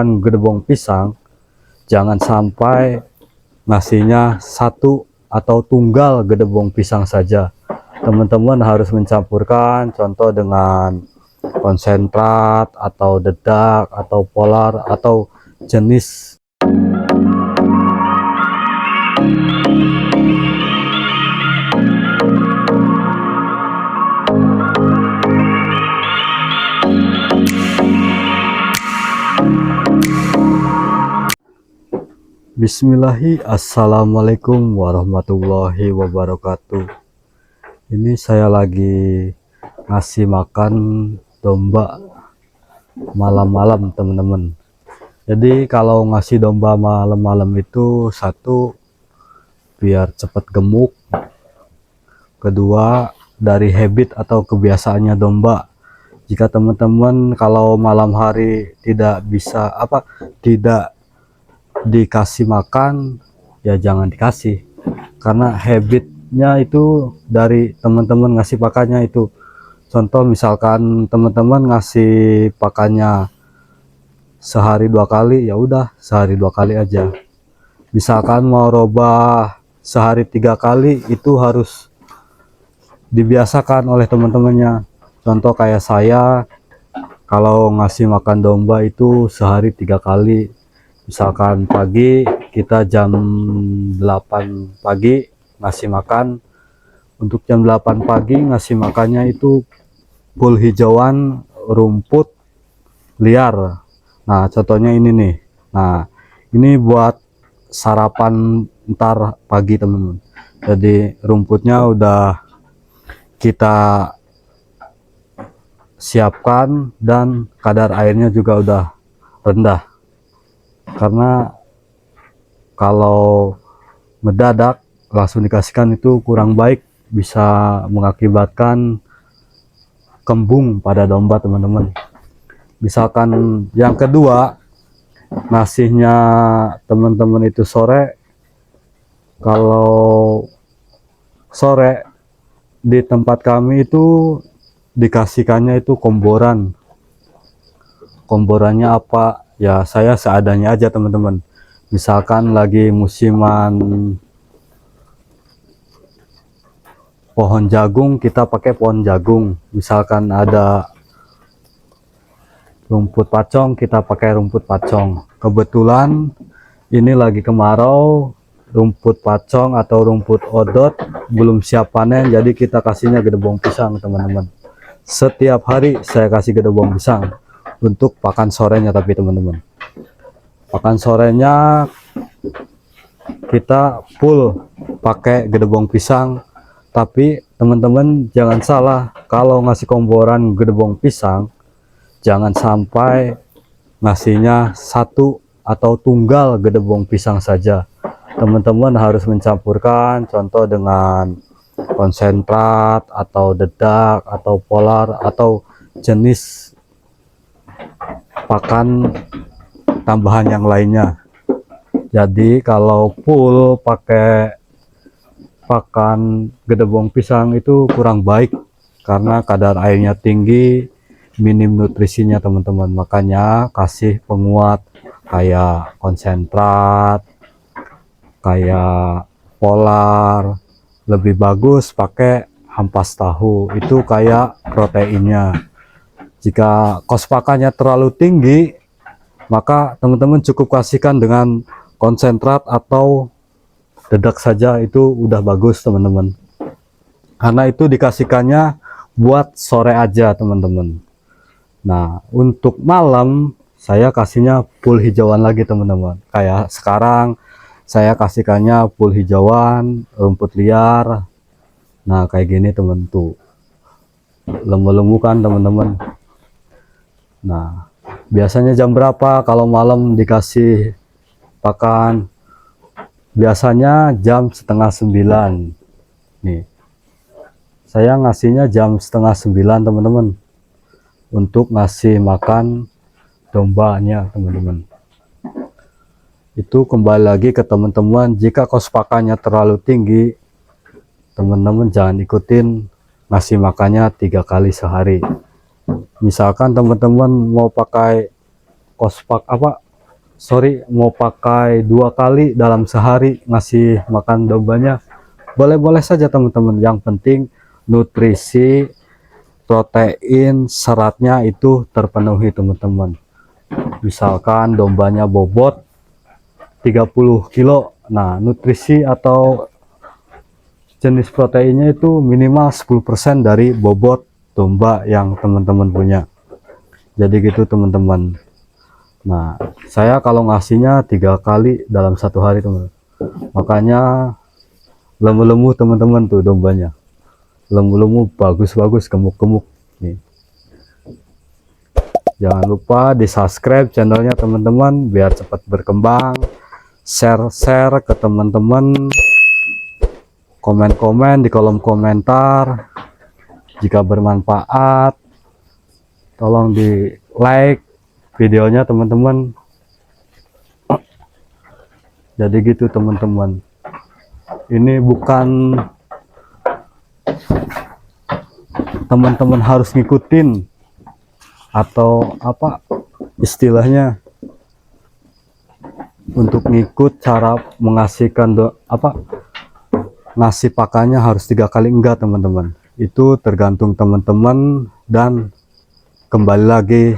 gedebong pisang, jangan sampai ngasihnya satu atau tunggal gedebong pisang saja. Teman-teman harus mencampurkan, contoh dengan konsentrat atau dedak atau polar atau jenis. Bismillahi, assalamualaikum warahmatullahi wabarakatuh. Ini saya lagi ngasih makan domba malam-malam teman-teman. Jadi kalau ngasih domba malam-malam itu, satu, biar cepat gemuk, kedua dari habit atau kebiasaannya domba. Jika teman-teman kalau malam hari tidak tidak dikasih makan, ya jangan dikasih, karena habitnya itu dari teman-teman ngasih pakannya itu. Contoh misalkan teman-teman ngasih pakannya sehari 2 kali, ya udah sehari 2 kali aja. Misalkan mau robah sehari 3 kali, itu harus dibiasakan oleh teman-temannya. Contoh kayak saya, kalau ngasih makan domba itu sehari 3 kali. Misalkan pagi kita jam 8 pagi ngasih makan. Untuk jam 8 pagi ngasih makannya itu full hijauan rumput liar. Nah contohnya ini nih. Nah ini buat sarapan ntar pagi teman-teman. Jadi rumputnya udah kita siapkan dan kadar airnya juga udah rendah. Karena kalau mendadak langsung dikasihkan itu kurang baik, bisa mengakibatkan kembung pada domba teman-teman. Misalkan yang kedua, ngasihnya teman-teman itu sore. Kalau sore di tempat kami itu dikasihkannya itu komboran. Komborannya apa? Ya saya seadanya aja teman-teman. Misalkan lagi musiman pohon jagung, kita pakai pohon jagung. Misalkan ada rumput pacong, kita pakai rumput pacong. Kebetulan ini lagi kemarau, rumput pacong atau rumput odot belum siap panen, jadi kita kasihnya gedebong pisang teman-teman. Setiap hari saya kasih gedebong pisang untuk pakan sorenya. Tapi teman-teman, pakan sorenya kita full pakai gedebong pisang. Tapi teman-teman jangan salah, kalau ngasih komboran gedebong pisang, jangan sampai ngasihnya satu atau tunggal gedebong pisang saja. Teman-teman harus mencampurkan, contoh dengan konsentrat atau dedak atau polar atau jenis pakan tambahan yang lainnya. Jadi kalau full pakai pakan gedebong pisang itu kurang baik, karena kadar airnya tinggi, minim nutrisinya teman-teman. Makanya kasih penguat kayak konsentrat, kayak polar. Lebih bagus pakai ampas tahu, itu kayak proteinnya. Jika kos pakannya terlalu tinggi, maka teman-teman cukup kasihkan dengan konsentrat atau dedak saja, itu udah bagus teman-teman. Karena itu dikasihkannya buat sore aja teman-teman. Nah untuk malam saya kasihnya full hijauan lagi teman-teman. Kayak sekarang saya kasihkannya full hijauan rumput liar. Nah kayak gini teman tuh, lemu-lemu kan teman-teman. Nah biasanya jam berapa kalau malam dikasih pakan? Biasanya jam setengah 9 nih. Saya ngasihnya jam setengah 9 teman-teman, untuk ngasih makan dombanya teman-teman. Itu kembali lagi ke teman-teman, jika kos pakannya terlalu tinggi, teman-teman jangan ikutin ngasih makannya 3 kali sehari. Misalkan teman-teman mau pakai mau pakai 2 kali dalam sehari ngasih makan dombanya, boleh-boleh saja teman-teman. Yang penting nutrisi, protein, seratnya itu terpenuhi teman-teman. Misalkan dombanya bobot 30 kilo, nah nutrisi atau jenis proteinnya itu minimal 10% dari bobot domba yang teman-teman punya. Jadi gitu teman-teman. Nah, saya kalau ngasihnya 3 kali dalam 1 hari teman. Makanya lemu-lemu teman-teman tuh dombanya. Lemu-lemu, bagus-bagus, gemuk-gemuk nih. Jangan lupa di subscribe channelnya teman-teman biar cepat berkembang. Share ke teman-teman, komen-komen di kolom komentar. Jika bermanfaat, tolong di like videonya teman-teman. Jadi gitu teman-teman, ini bukan teman-teman harus ngikutin atau apa istilahnya untuk ngikut cara mengasihkan ngasih pakannya harus 3 kali, enggak teman-teman. Itu tergantung teman-teman, dan kembali lagi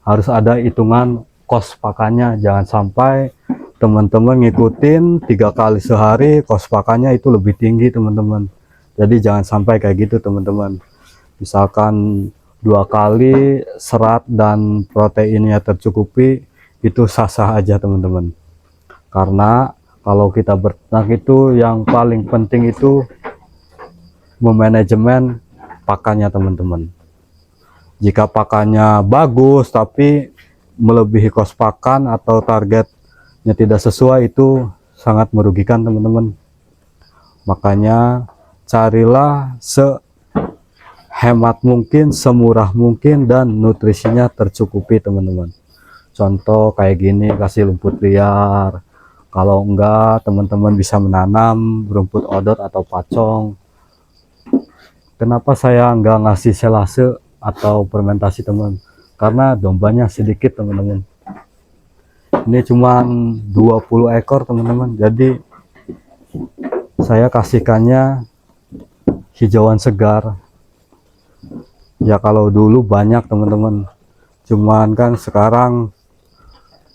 harus ada hitungan kos pakannya. Jangan sampai teman-teman ngikutin 3 kali sehari, kos pakannya itu lebih tinggi teman-teman. Jadi jangan sampai kayak gitu teman-teman. Misalkan 2 kali serat dan proteinnya tercukupi, itu sah-sah aja teman-teman. Karena kalau kita berternak itu yang paling penting itu memanajemen pakannya teman-teman. Jika pakannya bagus tapi melebihi kos pakan atau targetnya tidak sesuai, itu sangat merugikan teman-teman. Makanya carilah sehemat mungkin, semurah mungkin, dan nutrisinya tercukupi teman-teman. Contoh kayak gini, kasih rumput liar. Kalau enggak, teman-teman bisa menanam rumput odot atau pacong. Kenapa saya enggak ngasih selase atau fermentasi teman? Karena dombanya sedikit teman-teman. Ini cuma 20 ekor teman-teman. Jadi saya kasihkannya hijauan segar. Ya kalau dulu banyak teman-teman, cuman kan sekarang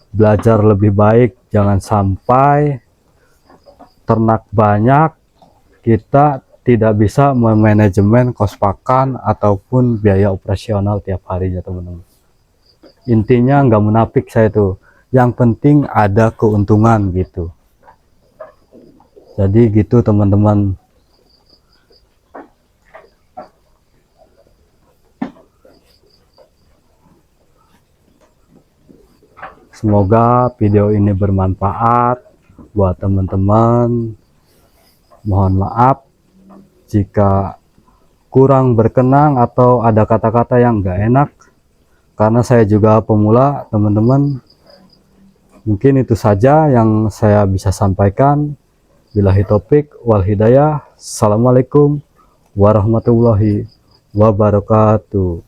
belajar lebih baik. Jangan sampai ternak banyak kita tidak bisa memanajemen kos pakan ataupun biaya operasional tiap harinya teman-teman. Intinya nggak menapik saya tuh, yang penting ada keuntungan gitu. Jadi gitu teman-teman. Semoga video ini bermanfaat buat teman-teman. Mohon maaf jika kurang berkenan atau ada kata-kata yang enggak enak, karena saya juga pemula teman-teman. Mungkin itu saja yang saya bisa sampaikan. Billahi taufik wal hidayah. Assalamualaikum warahmatullahi wabarakatuh.